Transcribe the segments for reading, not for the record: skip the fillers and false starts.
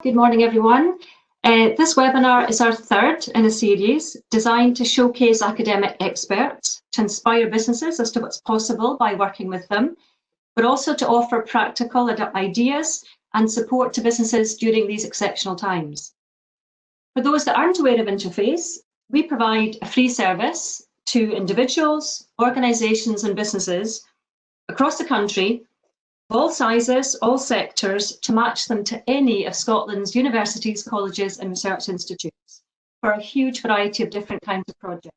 Good morning, everyone. This webinar is our third in a series designed to showcase academic experts, to inspire businesses as to what's possible by working with them, but also to offer practical ideas and support to businesses during these exceptional times. For those that aren't aware of Interface, we provide a free service to individuals, organisations and businesses across the country, all sizes, all sectors, to match them to any of Scotland's universities, colleges and research institutes for a huge variety of different kinds of projects.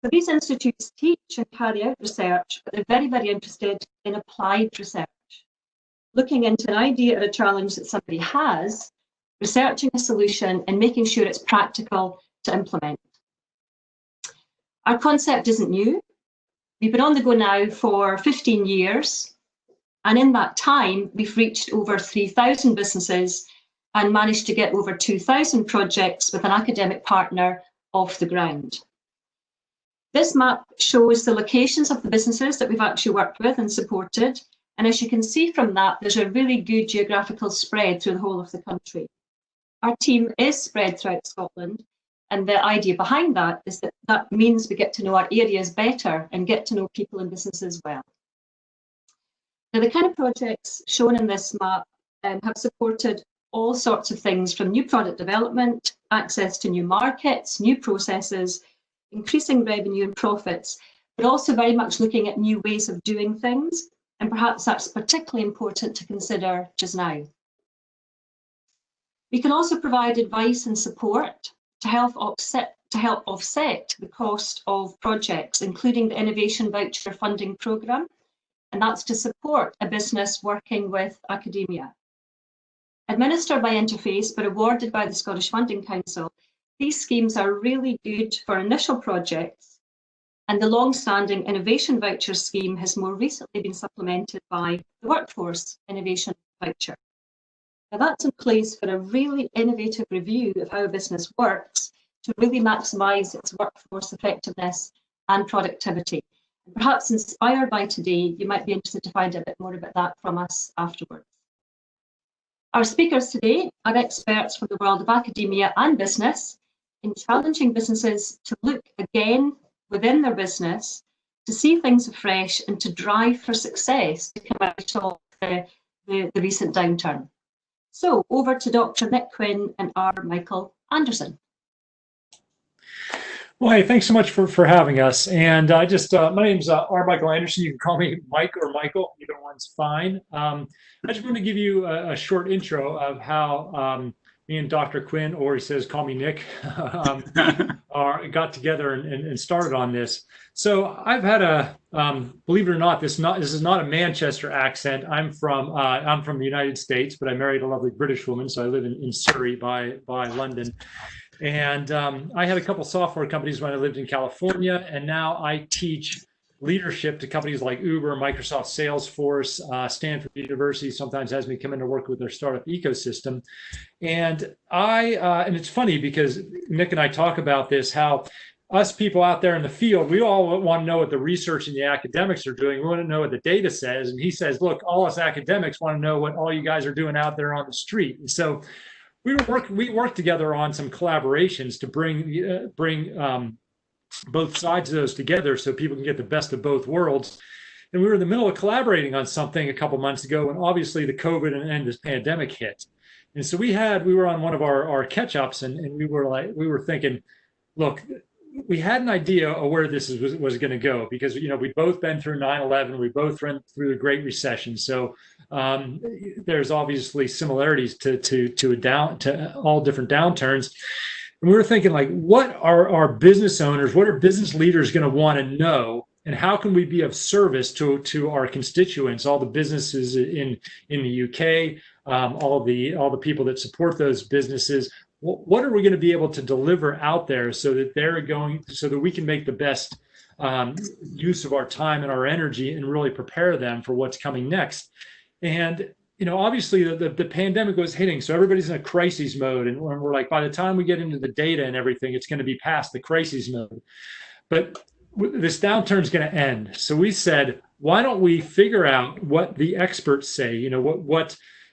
So these institutes teach and carry out research, but they're very, very interested in applied research, looking into an idea or a challenge that somebody has, researching a solution and making sure it's practical to implement. Our concept isn't new. We've been on the go now for 15 years. And in that time, we've reached over 3,000 businesses and managed to get over 2,000 projects with an academic partner off the ground. This map shows the locations of the businesses that we've actually worked with and supported. And as you can see from that, there's a really good geographical spread through the whole of the country. Our team is spread throughout Scotland. And the idea behind that is that that means we get to know our areas better and get to know people and businesses well. Now, the kind of projects shown in this map have supported all sorts of things, from new product development, access to new markets, new processes, increasing revenue and profits, but also very much looking at new ways of doing things. And perhaps that's particularly important to consider just now. We can also provide advice and support to help offset the cost of projects, including the Innovation Voucher Funding Programme. And that's to support a business working with academia. Administered by Interface, but awarded by the Scottish Funding Council, these schemes are really good for initial projects, and the long-standing Innovation Voucher scheme has more recently been supplemented by the Workforce Innovation Voucher. Now that's in place for a really innovative review of how a business works to really maximise its workforce effectiveness and productivity. Perhaps inspired by today, you might be interested to find a bit more about that from us afterwards. Our speakers today are experts from the world of academia and business in challenging businesses to look again within their business, to see things afresh and to drive for success to come out of the recent downturn. So over to Dr. Nick Quinn and R. Michael Anderson. Well, hey, thanks so much for having us. And my name's R. Michael Anderson. You can call me Mike or Michael. Either one's fine. I just want to give you a short intro of how me and Dr. Quinn, or he says, call me Nick, got together and started on this. So I've had believe it or not, this is not a Manchester accent. I'm from the United States, but I married a lovely British woman, so I live in Surrey by London. And I had a couple software companies when I lived in California, and now I teach leadership to companies like Uber, Microsoft, Salesforce, Stanford University sometimes has me come in to work with their startup ecosystem. And and it's funny because Nick and I talk about this, how us people out there in the field, we all want to know what the research and the academics are doing. We want to know what the data says. And he says, look, all us academics want to know what all you guys are doing out there on the street. And so we worked together on some collaborations to bring both sides of those together so people can get the best of both worlds. And we were in the middle of collaborating on something a couple months ago when obviously the COVID and this pandemic hit. And so we were on one of our catch-ups and we were thinking, look, we had an idea of where this was going to go because, we'd both been through 9/11, we both went through the Great Recession. So there's obviously similarities to all different downturns. And we were thinking, like, what are our business owners, what are business leaders going to want to know, and how can we be of service to our constituents, all the businesses in the UK, all the people that support those businesses. What are we going to be able to deliver out there so that we can make the best use of our time and our energy and really prepare them for what's coming next? And obviously the pandemic was hitting, so everybody's in a crisis mode, and we're like, by the time we get into the data and everything, it's going to be past the crisis mode. But this downturn is going to end. So we said, why don't we figure out what the experts say?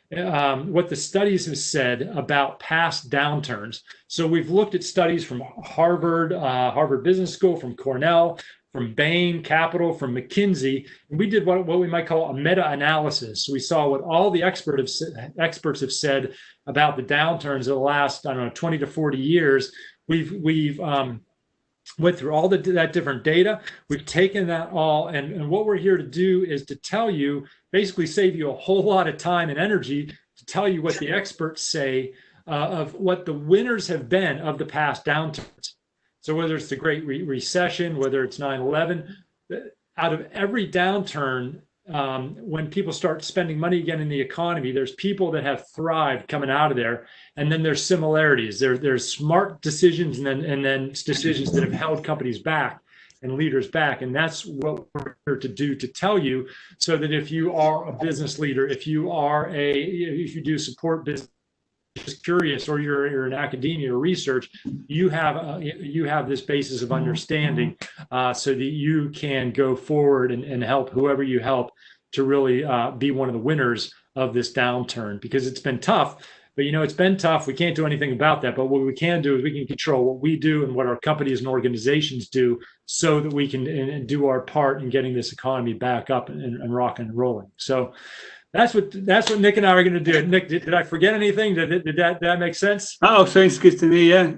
what the studies have said about past downturns. So we've looked at studies from Harvard, Harvard Business School, from Cornell, from Bain Capital, from McKinsey, and we did what we might call a meta-analysis. So we saw what all the experts have said about the downturns of the last, I don't know, 20 to 40 years. We've went through all that different data. We've taken that all, and what we're here to do is to tell you, basically save you a whole lot of time and energy to tell you what the experts say of what the winners have been of the past downturns. So whether it's the Great Recession, whether it's 9/11, out of every downturn, when people start spending money again in the economy, there's people that have thrived coming out of there, and then there's similarities. There's smart decisions, and then decisions that have held companies back and leaders back, and that's what we're here to do, to tell you, so that if you are a business leader, if you do support business, just curious, or you're in academia or research, you have this basis of understanding, so that you can go forward and help whoever you help to really be one of the winners of this downturn, because it's been tough. But it's been tough. We can't do anything about that. But what we can do is we can control what we do and what our companies and organizations do, so that we can do our part in getting this economy back up and rocking and rolling. So that's what Nick and I are going to do. Nick, did I forget anything? Did that make sense? Oh, sounds good to me. Yeah.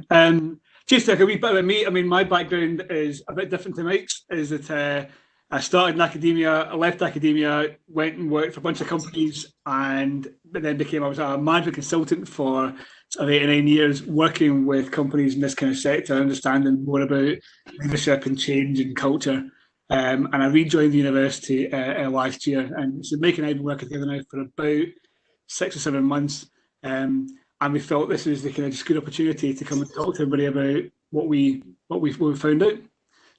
Just like a wee bit about me. I mean, my background is a bit different to Mike's. Is that I started in academia, I left academia, went and worked for a bunch of companies, but then I was a management consultant for sort of 8 or 9 years, working with companies in this kind of sector, understanding more about leadership and change and culture. And I rejoined the university last year, and so Mike and I have been working together now for about 6 or 7 months, and we felt this was the kind of just good opportunity to come and talk to everybody about what we found out.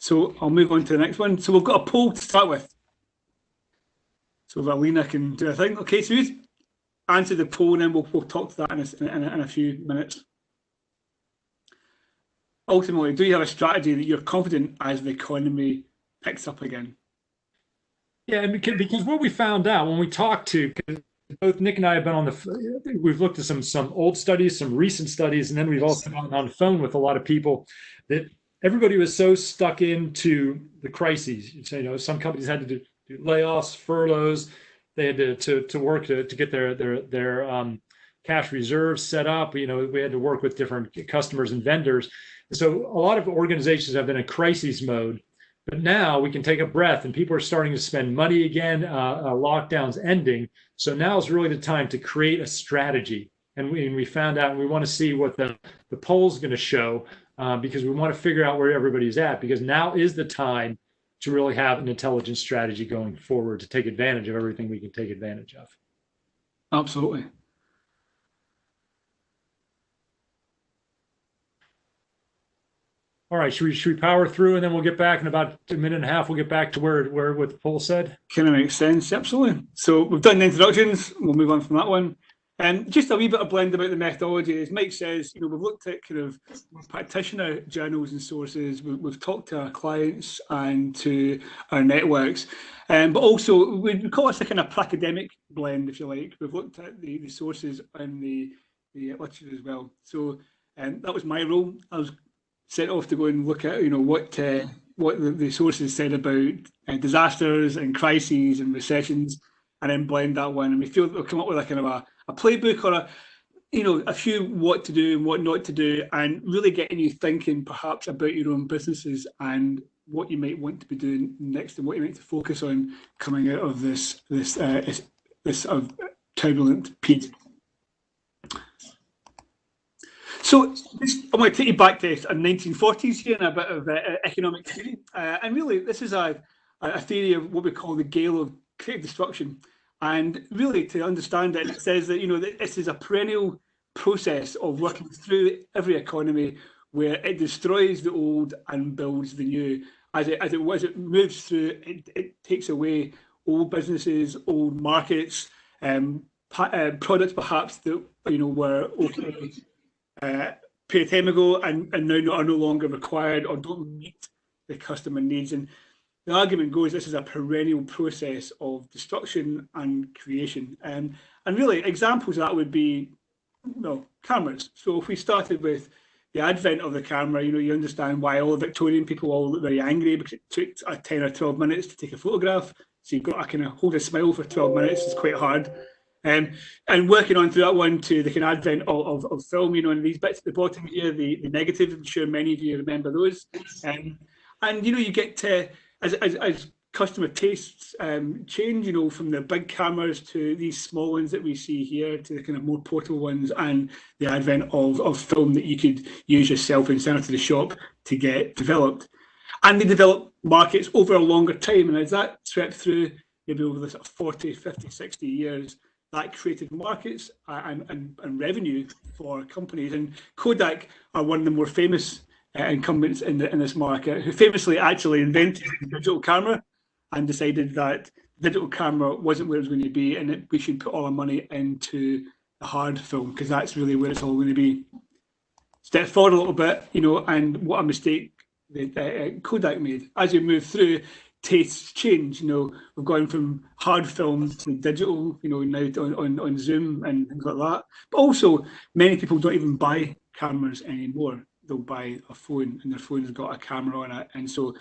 So I'll move on to the next one. So we've got a poll to start with. So if Alina can do a thing. Okay, so you answer the poll, and then we'll talk to that in a few minutes. Ultimately, do you have a strategy that you're confident as the economy picks up again? Yeah, because what we found out when we talked to, both Nick and I have been we've looked at some old studies, some recent studies, and then we've also gone on the phone with a lot of people, that everybody was so stuck into the crises. Some companies had to do layoffs, furloughs. They had to work to get their cash reserves set up. We had to work with different customers and vendors. So a lot of organizations have been in crisis mode. But now we can take a breath, and people are starting to spend money again. Lockdown's ending, so now is really the time to create a strategy. And we found out, and we want to see what the poll's going to show, because we want to figure out where everybody's at. Because now is the time to really have an intelligent strategy going forward to take advantage of everything we can take advantage of. Absolutely. All right, should we power through, and then we'll get back in about a minute and a half. We'll get back to where what the poll said. Kind of makes sense, absolutely. So we've done the introductions. We'll move on from that one. Just a wee bit of blend about the methodology. As Mike says, we've looked at kind of practitioner journals and sources. We've talked to our clients and to our networks, but also we call this a kind of academic blend, if you like. We've looked at the sources and the literature as well. So that was my role. I was set off to go and look at what the sources said about disasters and crises and recessions, and then blend that one. And we feel that we'll come up with a kind of a playbook, or a few what to do and what not to do, and really getting you thinking perhaps about your own businesses and what you might want to be doing next, and what you might to focus on coming out of this turbulent period. So I want to take you back to the 1940s here and a bit of economic theory. And really, this is a theory of what we call the Gale of creative destruction. And really, to understand it, it says that this is a perennial process of working through every economy, where it destroys the old and builds the new. As it moves through, it takes away old businesses, old markets, products perhaps that were okay a period of time ago and now are no longer required or don't meet the customer needs. And the argument goes this is a perennial process of destruction and creation. And really, examples of that would be, well, cameras. So if we started with the advent of the camera, you understand why all the Victorian people all look very angry because it took 10 or 12 minutes to take a photograph. So you've got to kind of hold a smile for 12 minutes. It's quite hard. And working on through that one to the kind of advent of film, and these bits at the bottom here, the negative, I'm sure many of you remember those. And you get to, as customer tastes change, from the big cameras to these small ones that we see here to the kind of more portable ones, and the advent of film that you could use yourself and send it to the shop to get developed. And they develop markets over a longer time. And as that swept through, maybe over the sort of 40, 50, 60 years, that created markets and revenue for companies. And Kodak are one of the more famous incumbents in this market, who famously actually invented the digital camera and decided that the digital camera wasn't where it was going to be, and that we should put all our money into the hard film, because that's really where it's all going to be. Step forward a little bit, and what a mistake that Kodak made. As we move through, tastes change. We've gone from hard film to digital, now on Zoom and things like that. But also, many people don't even buy cameras anymore. They'll buy a phone, and their phone's got a camera on it. And so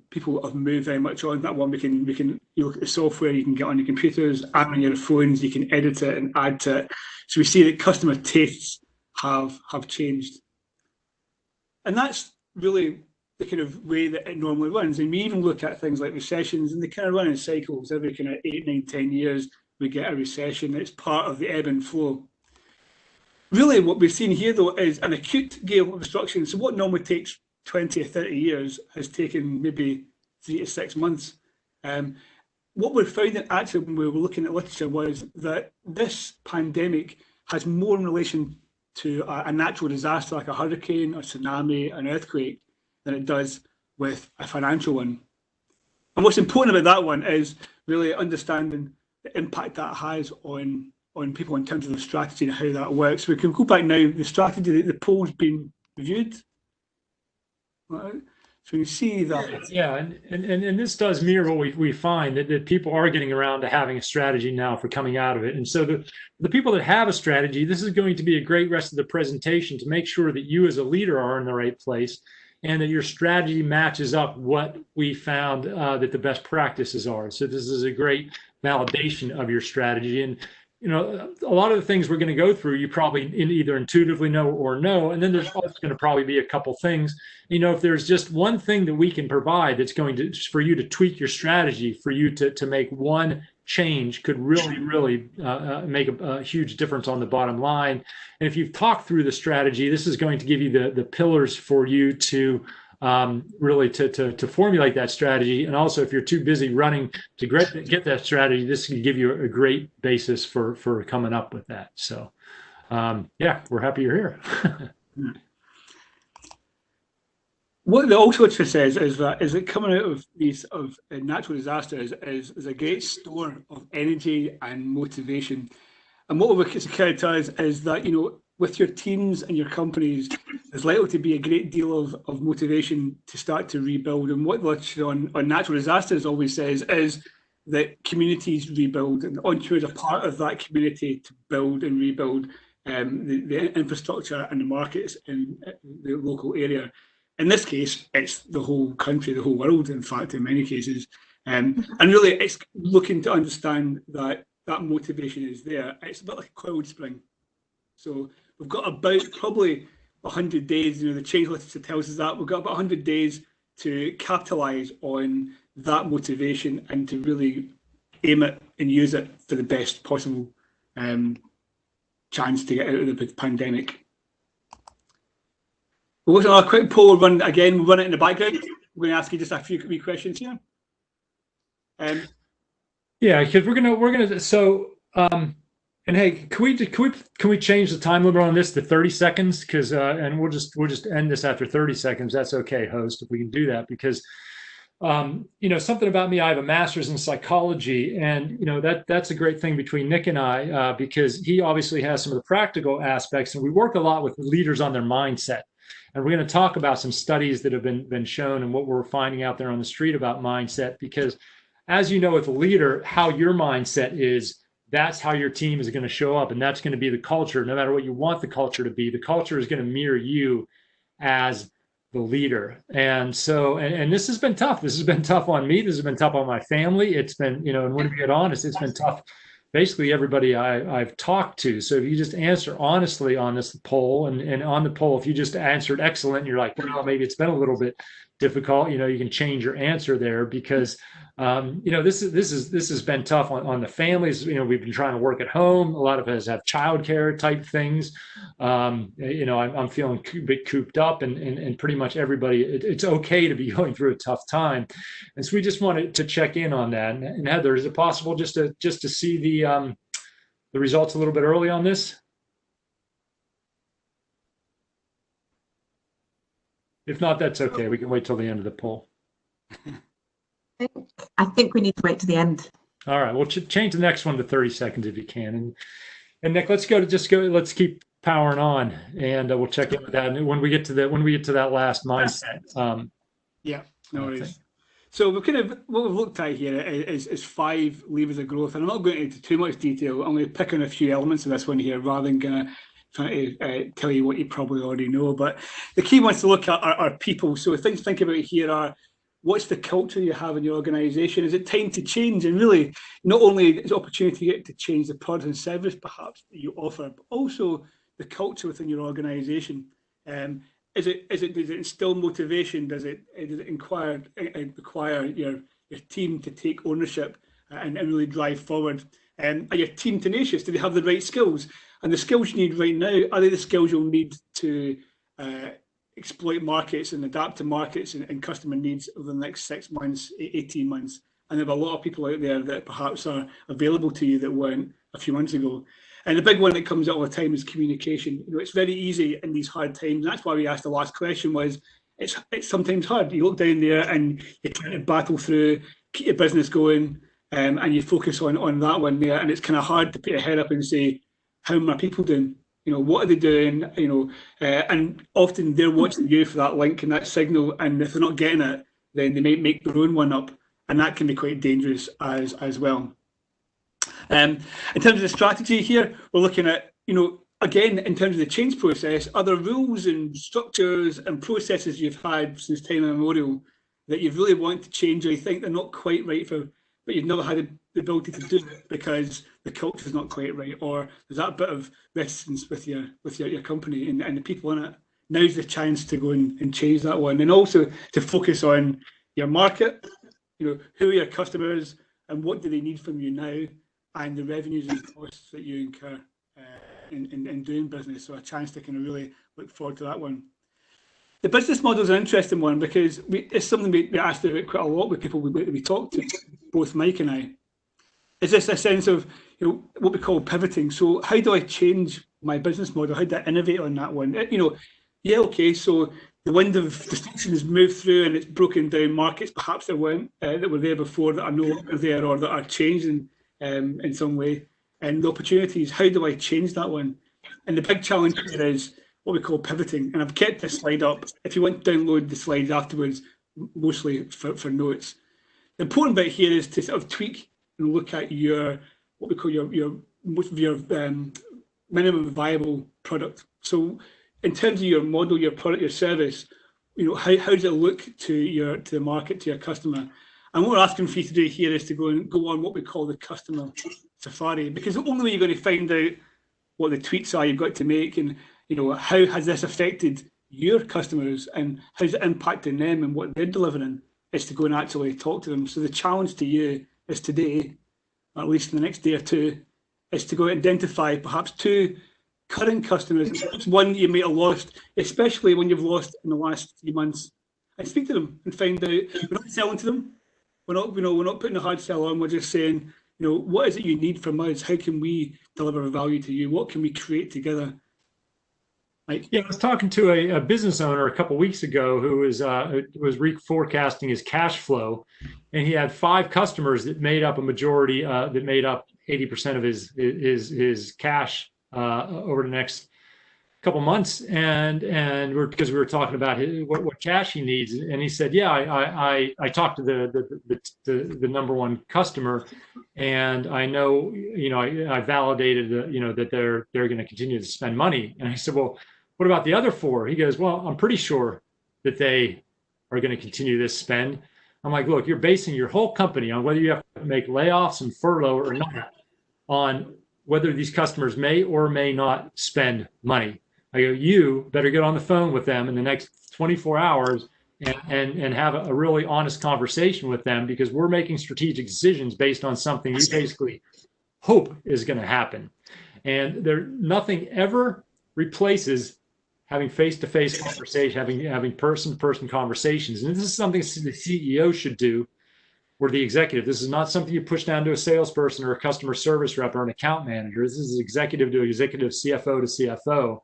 people have moved very much on that one. We can look at the software you can get on your computers and on your phones. You can edit it and add to it. So we see that customer tastes have changed, and that's really the kind of way that it normally runs. And we even look at things like recessions, and they kind of run in cycles. Every kind of 8, 9, 10 years, we get a recession. It's part of the ebb and flow. Really, what we've seen here, though, is an acute Gale of destruction. So what normally takes 20 or 30 years has taken maybe 3 to 6 months. What we're finding actually when we were looking at literature was that this pandemic has more in relation to a natural disaster like a hurricane, a tsunami, an earthquake, than it does with a financial one. And what's important about that one is really understanding the impact that has on people in terms of the strategy and how that works. We can go back now, the strategy, the poll's been reviewed. Right. So you see that. Yeah, and this does mirror what we find, that people are getting around to having a strategy now for coming out of it. And so the people that have a strategy, this is going to be a great rest of the presentation to make sure that you as a leader are in the right place, and that your strategy matches up what we found that the best practices are. So this is a great validation of your strategy. And a lot of the things we're going to go through, you probably either intuitively know or know, and then there's also going to probably be a couple things. If there's just one thing that we can provide that's going to, for you to tweak your strategy, for you to make one change, could really make a huge difference on the bottom line. And if you've talked through the strategy, this is going to give you the pillars for you to really to formulate that strategy. And also, if you're too busy running to get that strategy, this can give you a great basis for coming up with that. So yeah, we're happy you're here. What the also literature says is that coming out of these natural disasters is a great store of energy and motivation. And what we're characterised is that with your teams and your companies, there's likely to be a great deal of motivation to start to rebuild. And what the literature on natural disasters always says is that communities rebuild, and entrepreneurs are part of that community to build and rebuild the infrastructure and the markets in the local area. In this case, it's the whole country, the whole world, in fact, in many cases. And really, it's looking to understand that motivation is there. It's a bit like a coiled spring. So we've got about probably 100 days, the change literature tells us that. We've got about 100 days to capitalise on that motivation and to really aim it and use it for the best possible chance to get out of the pandemic. We'll look at a quick poll. We'll run it in the background. We're going to ask you just a few wee questions here. Yeah, because we're gonna. So, and hey, can we change the time limit on this to 30 seconds? Because and we'll just end this after 30 seconds. That's okay, host, if we can do that. Because something about me, I have a master's in psychology, and that's a great thing between Nick and I, because he obviously has some of the practical aspects, and we work a lot with leaders on their mindset. And we're going to talk about some studies that have been shown and what we're finding out there on the street about mindset, because as you know, as a leader, how your mindset is, that's how your team is going to show up. And that's going to be the culture. No matter what you want the culture to be, the culture is going to mirror you as the leader. And so, and this has been tough. This has been tough on me. This has been tough on my family. It's been, and when we get honest, it's been tough. Basically, everybody I've talked to. So if you just answer honestly on this poll, and on the poll, if you just answered excellent, and you're like, well, maybe it's been a little bit difficult, you can change your answer there, because this has been tough on the families. We've been trying to work at home. A lot of us have childcare type things. I'm feeling a bit cooped up, and pretty much everybody, it's okay to be going through a tough time. And so we just wanted to check in on that. And Heather, is it possible just to see the results a little bit early on this? If not, that's okay. We can wait till the end of the poll. I think we need to wait to the end. All right. We'll change the next one to 30 seconds if you can. And Nick, let's keep powering on, and we'll check in with that. And when we get to that last mindset. Yeah, no worries. So what we've looked at here is 5 levers of growth, and I'm not going into too much detail. I'm going to pick on a few elements of this one here, rather than trying to tell you what you probably already know. But the key ones to look at are people. So things to think about here are, what's the culture you have in your organisation? Is it time to change? And really, not only is it opportunity to change the product and service perhaps that you offer, but also the culture within your organisation. Does it instill motivation? Does it require your team to take ownership and really drive forward? Are your team tenacious? Do they have the right skills? And the skills you need right now, are they the skills you'll need to exploit markets and adapt to markets and customer needs over the next 6 months, 18 months? And there are a lot of people out there that perhaps are available to you that weren't a few months ago. And the big one that comes up all the time is communication. It's very easy in these hard times. That's why we asked the last question was, it's sometimes hard. You look down there and you're trying to battle through, keep your business going, and you focus on that one there. And it's kind of hard to put your head up and say, how are my people doing? What are they doing? And often they're watching you for that link and that signal. And if they're not getting it, then they might make their own one up. And that can be quite dangerous as well. In terms of the strategy here, we're looking at, again, in terms of the change process, are there rules and structures and processes you've had since time immemorial that you really want to change, or you think they're not quite right but you've never had the ability to do it because the culture is not quite right, or there's that bit of resistance with your company and the people in it? Now's the chance to go and change that one, and also to focus on your market. Who are your customers and what do they need from you now, and the revenues and costs that you incur in doing business. So a chance to kind of really look forward to that one. The business model is an interesting one, because it's something we asked about quite a lot with people we talk to, both Mike and I. Is this a sense of what we call pivoting? So how do I change my business model? How do I innovate on that one? Yeah, okay, so the wind of destruction has moved through and it's broken down markets perhaps that were there before, that are no longer there, or that are changing in some way. And the opportunities, how do I change that one? And the big challenge here is what we call pivoting. And I've kept this slide up. If you want to download the slides afterwards, mostly for notes. The important bit here is to sort of tweak and look at what we call your minimum viable product. So in terms of your model, your product, your service, how does it look to the market, to your customer? And what we're asking for you to do here is to go on what we call the customer safari, because the only way you're going to find out what the tweaks are you've got to make, and how has this affected your customers and how's it impacting them and what they're delivering, is to go and actually talk to them. So the challenge to you is today, or at least in the next day or two, is to go identify perhaps 2 current customers, perhaps one you might have lost, especially when you've lost in the last few months, and speak to them and find out. We're not selling to them. We're not putting a hard sell on. We're just saying, what is it you need from us? How can we deliver value to you? What can we create together? Mike? Yeah, I was talking to a business owner a couple of weeks ago who was reforecasting his cash flow, and he had 5 customers that made up a majority, that made up 80% of his cash over the next couple months, and because we were talking about what cash he needs, and he said, yeah, I talked to the number one customer, and I know, I validated that they're going to continue to spend money. And I said, well, what about the other four? He goes, well, I'm pretty sure that they are going to continue this spend. I'm like, look, you're basing your whole company on whether you have to make layoffs and furlough or not, on whether these customers may or may not spend money. I go, you better get on the phone with them in the next 24 hours and have a really honest conversation with them, because we're making strategic decisions based on something you basically hope is going to happen. And nothing ever replaces having face-to-face conversation, having person-to-person conversations. And this is something the CEO should do, or the executive. This is not something you push down to a salesperson or a customer service rep or an account manager. This is executive to executive, CFO to CFO.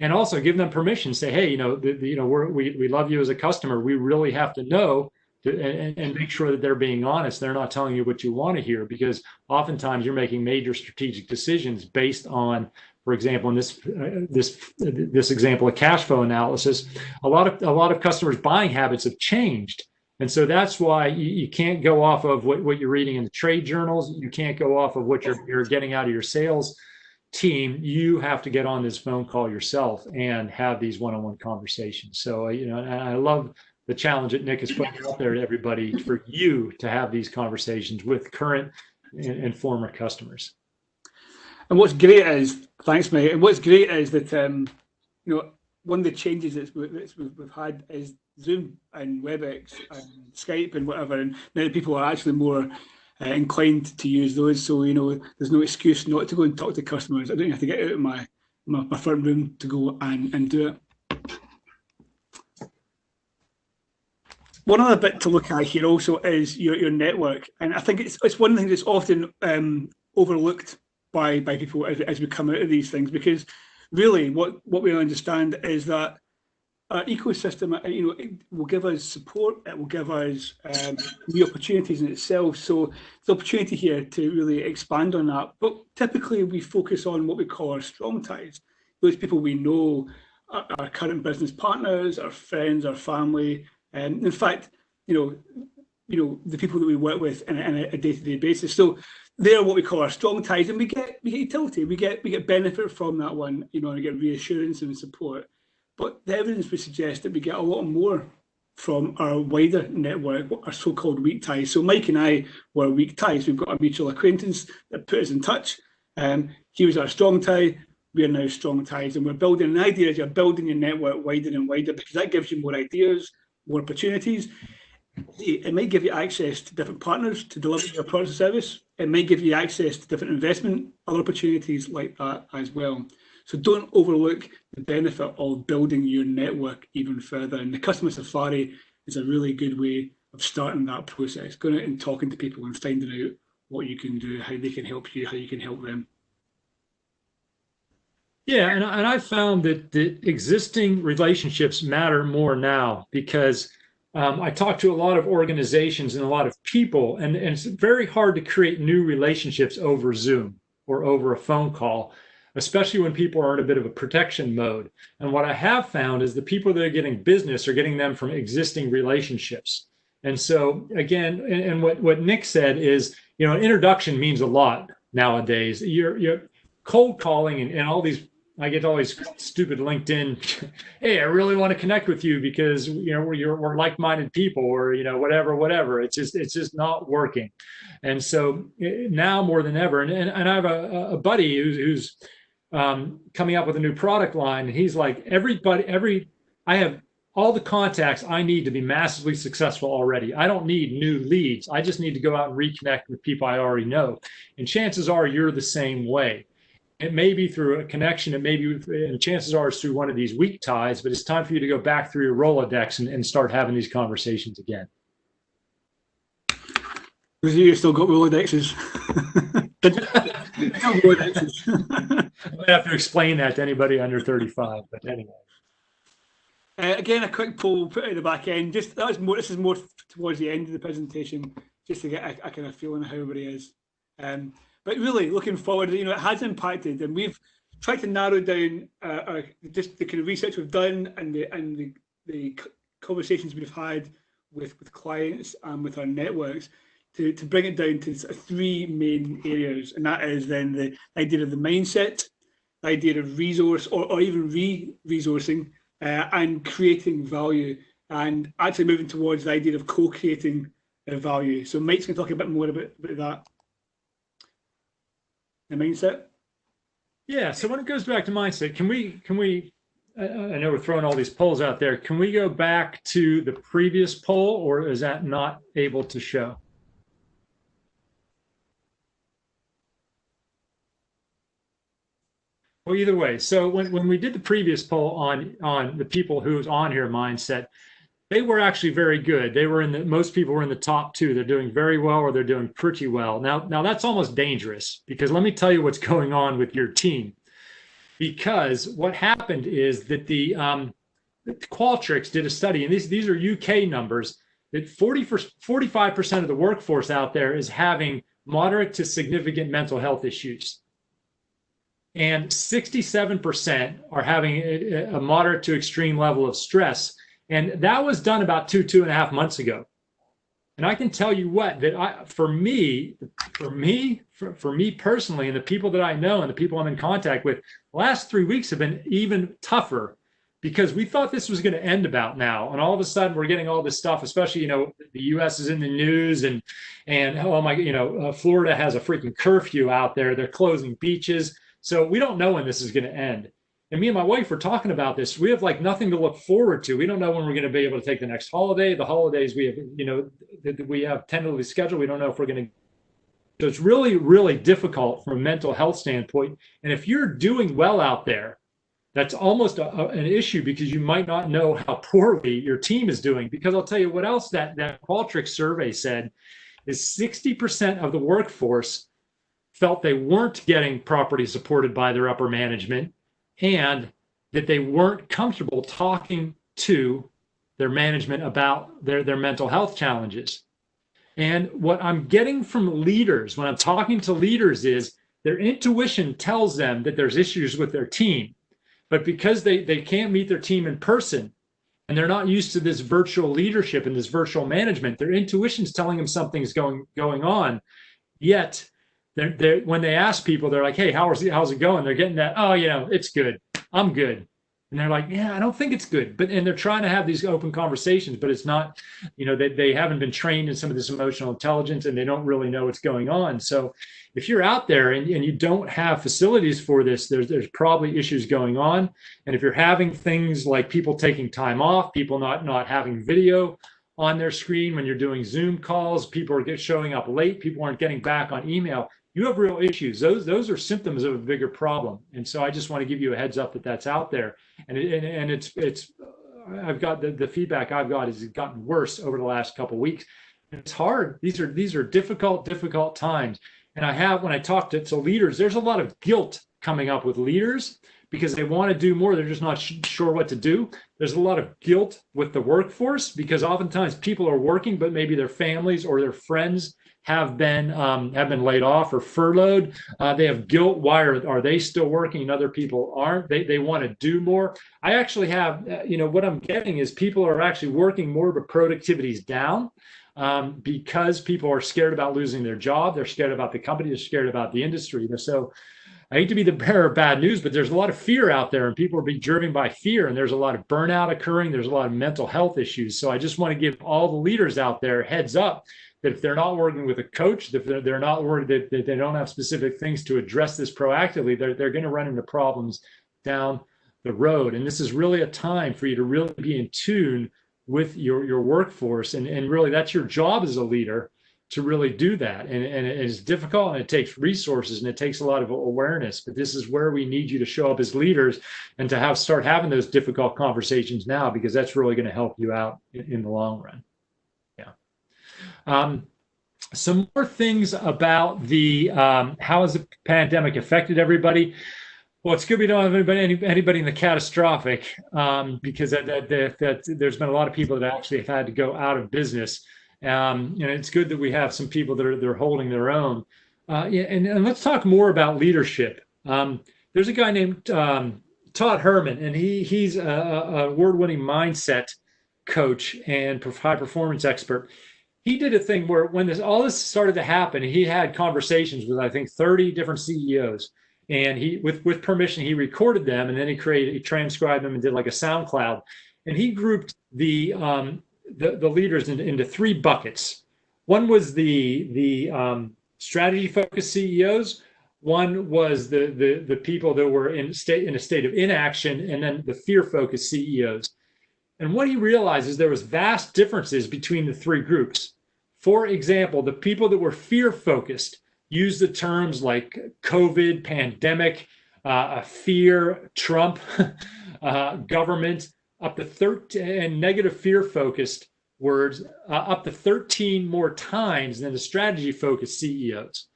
And also give them permission. Say, hey, we love you as a customer. We really have to know and make sure that they're being honest. They're not telling you what you want to hear, because oftentimes you're making major strategic decisions based on, for example, in this example of cash flow analysis, a lot of customers' buying habits have changed. And so that's why you can't go off of what you're reading in the trade journals. You can't go off of what you're getting out of your sales team. You have to get on this phone call yourself and have these one-on-one conversations. So, I love the challenge that Nick is putting out there to everybody, for you to have these conversations with current and former customers. And what's great is, thanks, mate. And what's great is that one of the changes that we've had is Zoom and WebEx and Skype and whatever, and now people are actually more inclined to use those. So there's no excuse not to go and talk to customers. I don't have to get out of my front room to go and do it. One other bit to look at here also is your network, and I think it's one thing that's often overlooked by people as we come out of these things, because really what we understand is that our ecosystem, it will give us support, it will give us new opportunities in itself. So the opportunity here to really expand on that. But typically we focus on what we call our strong ties, those people we know, our current business partners, our friends, our family. In fact, the people that we work with on a day-to-day basis. So they're what we call our strong ties, and we get utility, we get benefit from that one, and we get reassurance and support. But the evidence would suggest that we get a lot more from our wider network, our so-called weak ties. So Mike and I were weak ties. We've got a mutual acquaintance that put us in touch. He was our strong tie. We are now strong ties, and we're building an idea as you're building your network wider and wider, because that gives you more ideas, more opportunities. It might give you access to different partners to deliver your product or service. It might give you access to different investment, other opportunities like that as well. So don't overlook the benefit of building your network even further. And the Customer Safari is a really good way of starting that process, going out and talking to people and finding out what you can do, how they can help you, how you can help them. Yeah, and I found that the existing relationships matter more now, because I talk to a lot of organizations and a lot of people, and it's very hard to create new relationships over Zoom or over a phone call, especially when people are in a bit of a protection mode. And what I have found is the people that are getting business are getting them from existing relationships. And so again, and what Nick said is, an introduction means a lot nowadays. You're cold calling and all these, I get all these stupid LinkedIn, hey, I really want to connect with you because we're like-minded people, or whatever. It's just not working. And so now more than ever, and I have a buddy who's coming up with a new product line, and he's like, I have all the contacts I need to be massively successful already. I don't need new leads. I just need to go out and reconnect with people I already know. And chances are you're the same way. It may be through a connection, and chances are it's through one of these weak ties, but it's time for you to go back through your Rolodex and start having these conversations again. Those of you still got Rolodexes. I might have to explain that to anybody under 35, but anyway. Again, a quick poll put at the back end. This is more towards the end of the presentation, just to get a kind of feeling of how everybody is. But really, looking forward, it has impacted, and we've tried to narrow down just the kind of research we've done and the conversations we've had with clients and with our networks to bring it down to sort of three main areas, and that is then the idea of the mindset, the idea of resource or even resourcing, and creating value, and actually moving towards the idea of co-creating value. So Mike's going to talk a bit more about that. The mindset. Yeah. So when it goes back to mindset, can we? I know we're throwing all these polls out there. Can we go back to the previous poll, or is that not able to show? Well, either way. So when we did the previous poll on the people who was on here mindset, they were actually very good. They were most people were in the top two. They're doing very well, or they're doing pretty well. Now that's almost dangerous, because let me tell you what's going on with your team. Because what happened is that the Qualtrics did a study, and these are UK numbers, that 45% of the workforce out there is having moderate to significant mental health issues. And 67% are having a moderate to extreme level of stress. And that was done about two and a half months ago. And I can tell you what, that for me personally, and the people that I know and the people I'm in contact with, the last 3 weeks have been even tougher, because we thought this was going to end about now. And all of a sudden we're getting all this stuff, especially, the US is in the news, and oh my, Florida has a freaking curfew out there. They're closing beaches. So we don't know when this is going to end. And me and my wife were talking about this. We have like nothing to look forward to. We don't know when we're going to be able to take the next holiday. The holidays we have, we have tentatively scheduled. We don't know if we're going to. So it's really, really difficult from a mental health standpoint. And if you're doing well out there, that's almost an issue, because you might not know how poorly your team is doing. Because I'll tell you what else that Qualtrics survey said is 60% of the workforce felt they weren't getting properly supported by their upper management, and that they weren't comfortable talking to their management about their mental health challenges. And what I'm getting from leaders when I'm talking to leaders is their intuition tells them that there's issues with their team, but because they can't meet their team in person, and they're not used to this virtual leadership and this virtual management, their intuition's telling them something's going on. Yet when they ask people, they're like, hey, how's it going? They're getting that, oh, it's good. I'm good. And they're like, yeah, I don't think it's good. And they're trying to have these open conversations, but it's not, they haven't been trained in some of this emotional intelligence, and they don't really know what's going on. So if you're out there and you don't have facilities for this, there's probably issues going on. And if you're having things like people taking time off, people not having video on their screen when you're doing Zoom calls, people are showing up late, people aren't getting back on email, you have real issues. Those are symptoms of a bigger problem. And so I just want to give you a heads up that that's out there. And it's I've got the feedback I've got is it's gotten worse over the last couple of weeks. It's hard. These are difficult times. And when I talk to leaders, there's a lot of guilt coming up with leaders, because they want to do more. They're just not sure what to do. There's a lot of guilt with the workforce, because oftentimes people are working, but maybe their families or their friends have been laid off or furloughed. They have guilt. Why are they still working and other people aren't? They want to do more. I actually have, what I'm getting is people are actually working more, but productivity's down, because people are scared about losing their job. They're scared about the company. They're scared about the industry. So I hate to be the bearer of bad news, but there's a lot of fear out there, and people are being driven by fear, and there's a lot of burnout occurring. There's a lot of mental health issues. So I just want to give all the leaders out there heads up that if they're not working with a coach, if they're not worried that they don't have specific things to address this proactively, they're going to run into problems down the road. And this is really a time for you to really be in tune with your workforce. And really, that's your job as a leader, to really do that. And it's difficult, and it takes resources, and it takes a lot of awareness. But this is where we need you to show up as leaders and to start having those difficult conversations now, because that's really going to help you out in the long run. Some more things about the how has the pandemic affected everybody? Well, it's good we don't have anybody in the catastrophic, because there's been a lot of people that actually have had to go out of business. And it's good that we have some people that are holding their own. And let's talk more about leadership. there's a guy named Todd Herman, and he's a award-winning mindset coach and high performance expert. He did a thing where when all this started to happen, he had conversations with I think 30 different CEOs, and he with permission he recorded them, and then he transcribed them and did like a SoundCloud, and he grouped the leaders into three buckets. One was the strategy focused CEOs. One was the people that were in a state of inaction, and then the fear focused CEOs. And what he realized is there was vast differences between the three groups. For example, the people that were fear focused used the terms like COVID, pandemic, fear, Trump, government, up to 13, and negative fear focused words up to 13 more times than the strategy focused CEOs.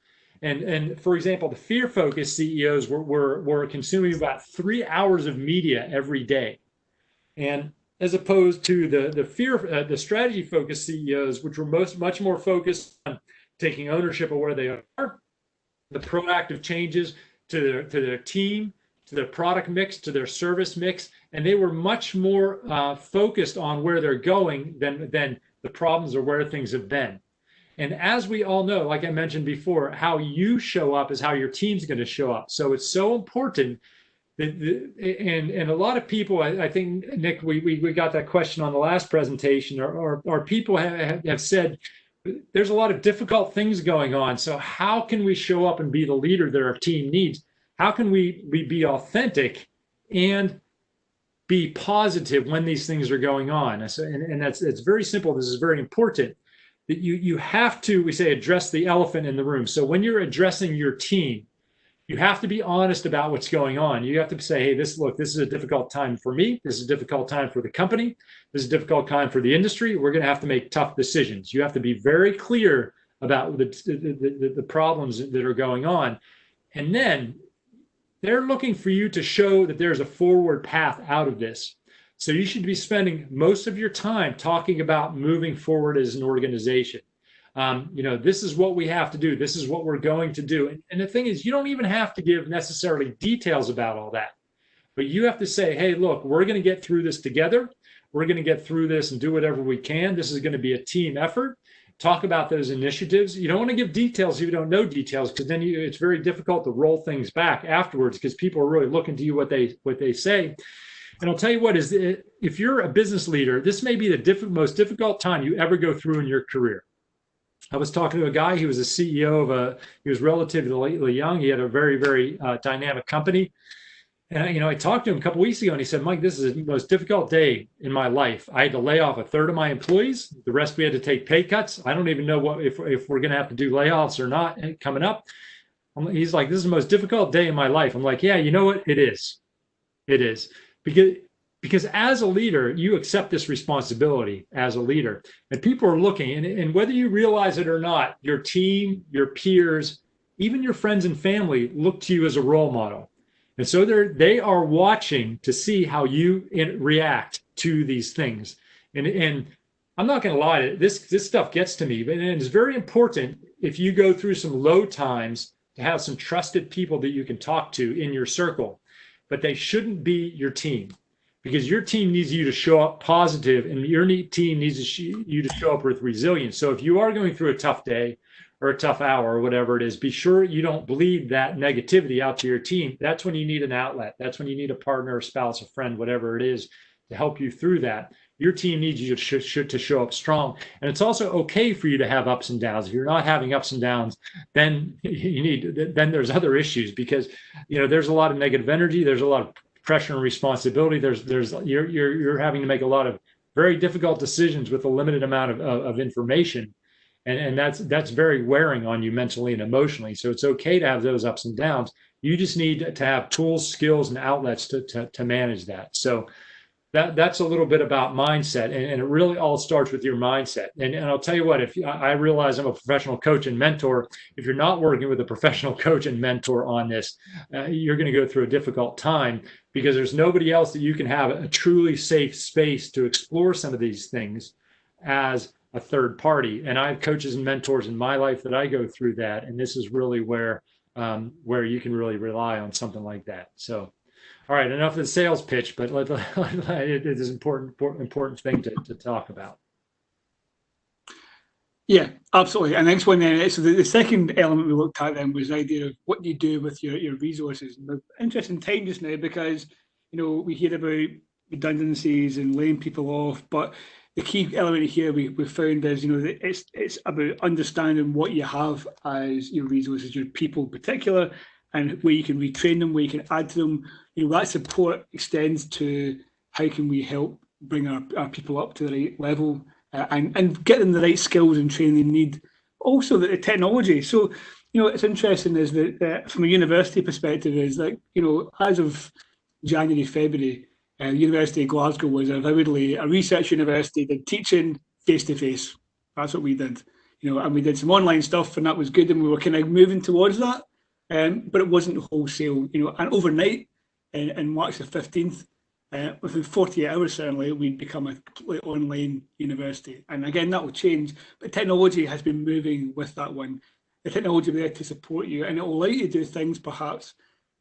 And for example, the fear focused CEOs were consuming about 3 hours of media every day. And as opposed to the strategy focused CEOs, which were much more focused on taking ownership of where they are, the proactive changes to their team, to their product mix, to their service mix, and they were much more focused on where they're going than the problems or where things have been. And as we all know, like I mentioned before, how you show up is how your team's going to show up. So it's so important that, and a lot of people, I think, Nick, we got that question on the last presentation, or people have said, there's a lot of difficult things going on. So how can we show up and be the leader that our team needs? How can we be authentic and be positive when these things are going on? And it's very simple. This is very important. That you have to, we say, address the elephant in the room. So when you're addressing your team, you have to be honest about what's going on. You have to say, hey, this is a difficult time for me. This is a difficult time for the company. This is a difficult time for the industry. We're going to have to make tough decisions. You have to be very clear about the problems that are going on. And then they're looking for you to show that there's a forward path out of this. So you should be spending most of your time talking about moving forward as an organization. This is what we have to do. This is what we're going to do. And the thing is, you don't even have to give necessarily details about all that. But you have to say, hey, look, we're going to get through this together. We're going to get through this and do whatever we can. This is going to be a team effort. Talk about those initiatives. You don't want to give details if you don't know details, because then it's very difficult to roll things back afterwards, because people are really looking to you what they say. And I'll tell you what, is if you're a business leader, this may be the most difficult time you ever go through in your career. I was talking to a guy, he was a CEO he was relatively young. He had a very, very dynamic company. And, I talked to him a couple of weeks ago, and he said, Mike, this is the most difficult day in my life. I had to lay off a third of my employees. The rest, we had to take pay cuts. I don't even know if we're going to have to do layoffs or not coming up. He's like, this is the most difficult day in my life. I'm like, yeah, you know what? It is. It is. Because as a leader, you accept this responsibility as a leader, and people are looking, and whether you realize it or not, your team, your peers, even your friends and family look to you as a role model. And so they are watching to see how you react to these things. And I'm not going to lie to you, this stuff gets to me, and it's very important if you go through some low times to have some trusted people that you can talk to in your circle. But they shouldn't be your team, because your team needs you to show up positive, and your team needs you to show up with resilience. So if you are going through a tough day or a tough hour or whatever it is, be sure you don't bleed that negativity out to your team. That's when you need an outlet. That's when you need a partner, a spouse, a friend, whatever it is, to help you through that. Your team needs you to show up strong. And it's also okay for you to have ups and downs. If you're not having ups and downs, then there's other issues, because there's a lot of negative energy. There's a lot of pressure and responsibility. You're having to make a lot of very difficult decisions with a limited amount of information. And that's very wearing on you mentally and emotionally. So it's okay to have those ups and downs. You just need to have tools, skills, and outlets to manage that. So that's a little bit about mindset, and it really all starts with your mindset. And I'll tell you what, if I realize I'm a professional coach and mentor, if you're not working with a professional coach and mentor on this, you're going to go through a difficult time, because there's nobody else that you can have a truly safe space to explore some of these things as a third party. And I have coaches and mentors in my life that I go through that. And this is really where where you can really rely on something like that. So, all right, enough of the sales pitch, but it is an important thing to talk about. Yeah, absolutely. And next one then, so the second element we looked at then was the idea of what you do with your resources. And interesting time just now because, we hear about redundancies and laying people off, but the key element here we found is, that it's about understanding what you have as your resources, your people in particular, and where you can retrain them, where you can add to them. That support extends to how can we help bring our people up to the right level and get them the right skills and training they need. Also, the technology. So, it's interesting is that from a university perspective is that, as of January, February, the University of Glasgow was avowedly a research university that teaching face-to-face. That's what we did. And we did some online stuff and that was good and we were kind of moving towards that. But it wasn't wholesale, and overnight in March the 15th, within 48 hours, certainly, we'd become a completely online university. And again, that will change, but technology has been moving with that one. The technology will be there to support you, and it will allow you to do things perhaps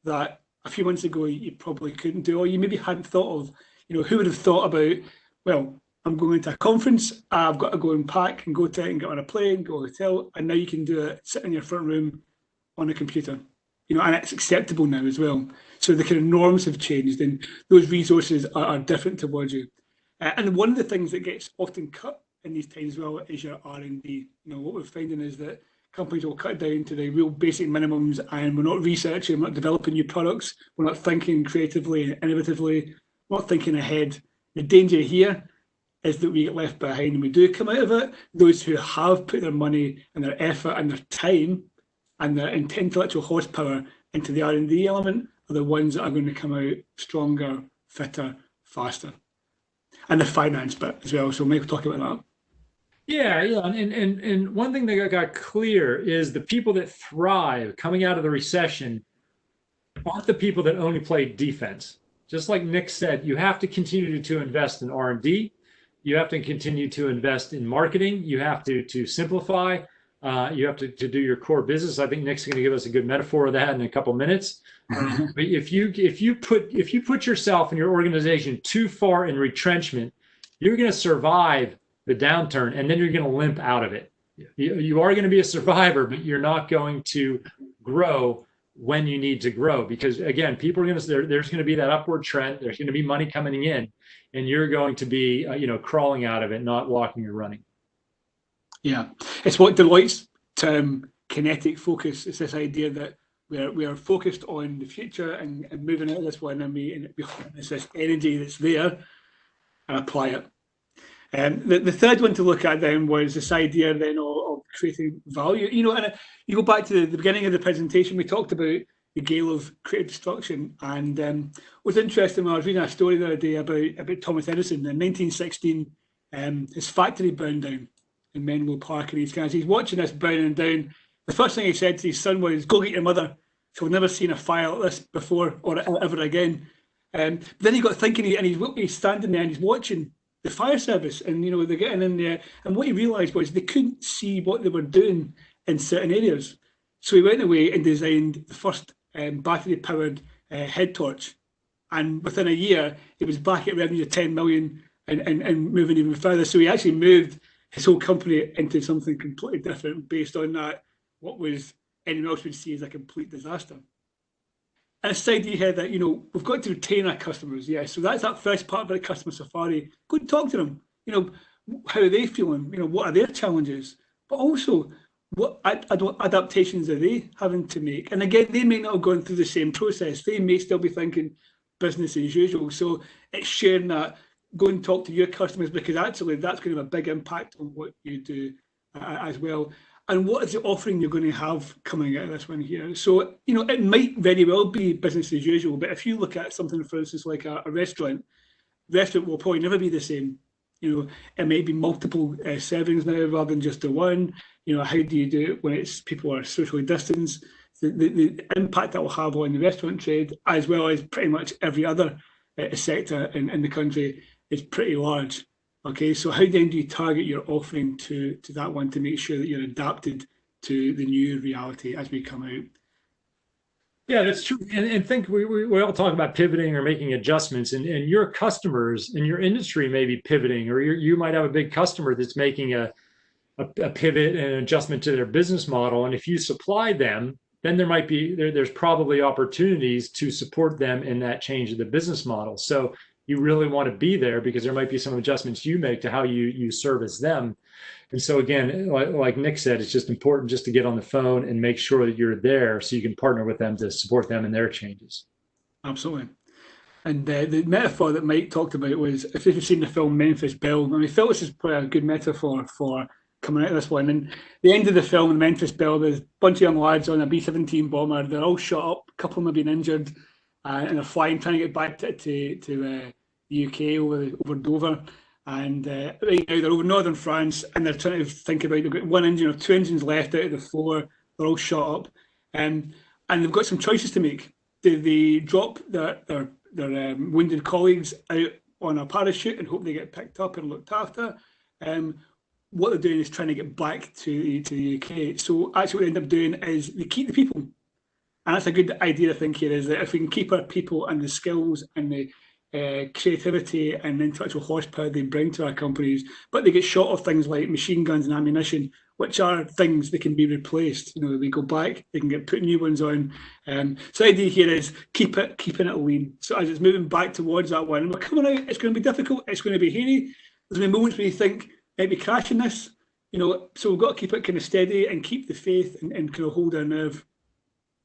that a few months ago you probably couldn't do, or you maybe hadn't thought of. Who would have thought about, well, I'm going to a conference, I've got to go and pack and go to it and get on a plane, go to a hotel, and now you can do it, sit in your front room on a computer. And it's acceptable now as well. So the kind of norms have changed and those resources are different towards you. And one of the things that gets often cut in these times as well is your R&D. What we're finding is that companies will cut down to the real basic minimums and we're not researching, we're not developing new products, we're not thinking creatively and innovatively, we're not thinking ahead. The danger here is that we get left behind and we do come out of it. Those who have put their money and their effort and their time and their intellectual horsepower into the R&D element are the ones that are going to come out stronger, fitter, faster. And the finance bit as well. So maybe we'll talk about that. Yeah. And one thing that got clear is the people that thrive coming out of the recession aren't the people that only play defense. Just like Nick said, you have to continue to invest in R&D. You have to continue to invest in marketing. You have to simplify. You have to do your core business. I think Nick's going to give us a good metaphor of that in a couple minutes. But if you put yourself and your organization too far in retrenchment, you're going to survive the downturn and then you're going to limp out of it. You are going to be a survivor, but you're not going to grow when you need to grow because again, people are going to there's going to be that upward trend. There's going to be money coming in, and you're going to be crawling out of it, not walking or running. Yeah, it's what Deloitte's term kinetic focus. It's this idea that we are focused on the future and moving out of this one, and it's this energy that's there and apply it. The third one to look at then was this idea then of creating value. And you go back to the beginning of the presentation, we talked about the Gale of creative destruction, and it was interesting when I was reading a story the other day about Thomas Edison in 1916. His factory burned down in Menlo Park, and he's watching this burning down. The first thing he said to his son was, "Go get your mother. She'll never seen a fire like this before or ever again." Then he got thinking, and he's standing there and he's watching the fire service, and they're getting in there, and what he realised was they couldn't see what they were doing in certain areas. So he went away and designed the first battery-powered head torch, and within a year, he was back at revenue of 10 million and moving even further. So he actually moved his whole company into something completely different based on that, what was anyone else would see as a complete disaster. And it's the idea here that, we've got to retain our customers. Yeah, so that's that first part of the customer safari. Go and talk to them. How are they feeling? What are their challenges? But also, what adaptations are they having to make? And again, they may not have gone through the same process. They may still be thinking business as usual. So it's sharing that. Go and talk to your customers because actually that's going to have a big impact on what you do as well. And what is the offering you're going to have coming out of this one here? So, it might very well be business as usual, but if you look at something, for instance, like a restaurant will probably never be the same. It may be multiple servings now rather than just the one. How do you do it when people are socially distanced? The impact that will have on the restaurant trade, as well as pretty much every other sector in the country, is pretty large. Okay, so how then do you target your offering to that one to make sure that you're adapted to the new reality as we come out? Yeah, that's true. And think we all talk about pivoting or making adjustments, and your customers in your industry may be pivoting, or you might have a big customer that's making a pivot and an adjustment to their business model. And if you supply them, then there's probably opportunities to support them in that change of the business model. So you really want to be there because there might be some adjustments you make to how you service them. And so again, like Nick said, it's just important just to get on the phone and make sure that you're there so you can partner with them to support them in their changes. Absolutely. And the metaphor that Mike talked about was, if you've seen the film Memphis Belle, I felt this is probably a good metaphor for coming out of this one. And the end of the film, Memphis Belle, there's a bunch of young lads on a B-17 bomber. They're all shot up. A couple of them have been injured, and they're flying, trying to get back to the UK over Dover. And right now they're over northern France, and they're trying to think about, they've got one engine or two engines left out of the four. They're all shot up, and they've got some choices to make. Do they drop their wounded colleagues out on a parachute and hope they get picked up and looked after? What they're doing is trying to get back to the UK. So actually what they end up doing is they keep the people. And that's a good idea, I think, here, is that if we can keep our people and the skills and the creativity and intellectual horsepower they bring to our companies, but they get shot of things like machine guns and ammunition, which are things that can be replaced. They go back, they can get put new ones on. So the idea here is keeping it lean. So as it's moving back towards that one, and we're coming out, it's going to be difficult, it's going to be hairy. There's going to be moments where you think, might be crashing this, so we've got to keep it kind of steady and keep the faith and kind of hold our nerve.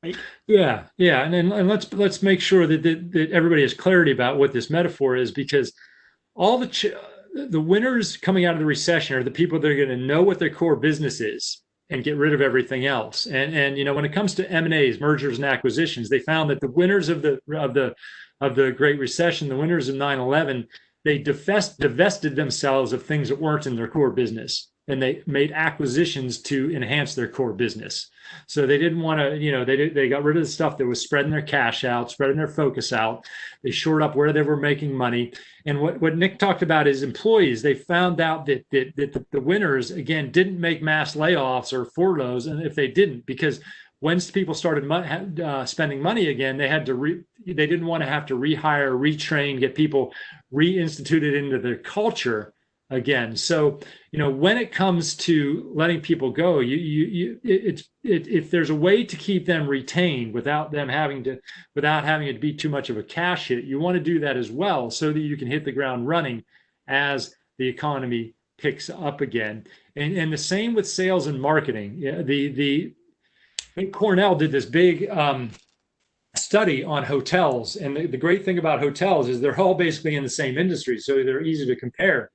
Right? Yeah, and let's make sure that everybody has clarity about what this metaphor is, because all the winners coming out of the recession are the people that are going to know what their core business is and get rid of everything else. And when it comes to M&As, mergers and acquisitions, they found that the winners of the Great Recession, the winners of 9/11, they divested themselves of things that weren't in their core business, and they made acquisitions to enhance their core business. So they didn't want to, they got rid of the stuff that was spreading their cash out, spreading their focus out. They shored up where they were making money. And what Nick talked about is employees. They found out that the winners, again, didn't make mass layoffs or furloughs, and if they didn't, because once people started spending money again, they didn't want to have to rehire, retrain, get people reinstituted into their culture again. So, when it comes to letting people go, if there's a way to keep them retained without having it be too much of a cash hit, you want to do that as well, so that you can hit the ground running as the economy picks up again. And the same with sales and marketing. I think Cornell did this big study on hotels, and the great thing about hotels is they're all basically in the same industry, so they're easy to compare.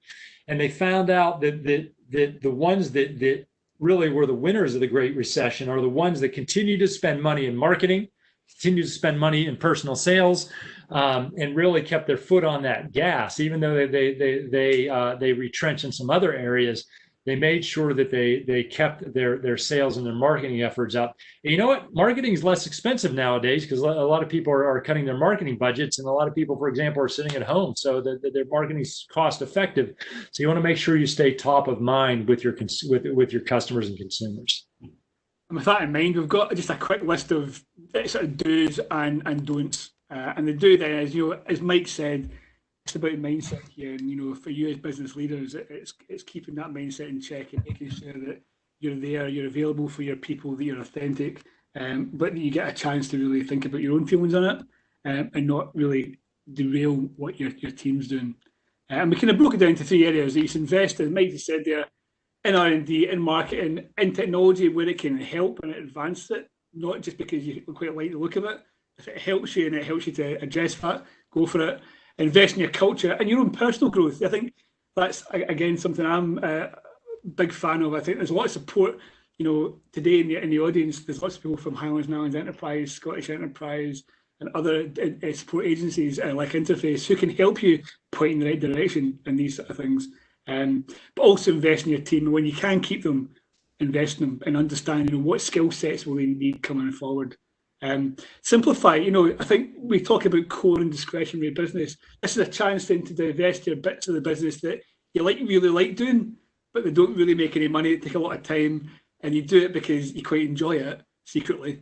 And they found out that the ones that really were the winners of the Great Recession are the ones that continue to spend money in marketing, continue to spend money in personal sales, and really kept their foot on that gas, even though they retrenched in some other areas. They made sure that they kept their sales and their marketing efforts up. And you know what? Marketing is less expensive nowadays because a lot of people are cutting their marketing budgets, and a lot of people, for example, are sitting at home, so their marketing is cost effective. So you want to make sure you stay top of mind with your customers and consumers. And with that in mind, we've got just a quick list of sort of do's and don'ts. And the do then is, as Mike said, it's about mindset here, and for you as business leaders, it's keeping that mindset in check and making sure that you're there, you're available for your people, that you're authentic, but that you get a chance to really think about your own feelings on it, and not really derail what your team's doing. And we kind of broke it down into three areas that you should invest in. Mike just said there, in R&D, in marketing, in technology where it can help and advance it, not just because you quite like the look of it. If it helps you and it helps you to address that, go for it. Invest in your culture and your own personal growth. I think that's, again, something I'm a big fan of. I think there's a lot of support, today in the audience. There's lots of people from Highlands and Islands Enterprise, Scottish Enterprise, and other support agencies like Interface who can help you point in the right direction in these sort of things. But also invest in your team. And when you can keep them, invest in them and understand, what skill sets will they need coming forward. Simplify, I think we talk about core and discretionary business. This is a chance then to divest your bits of the business that you really like doing, but they don't really make any money, take a lot of time, and you do it because you quite enjoy it secretly.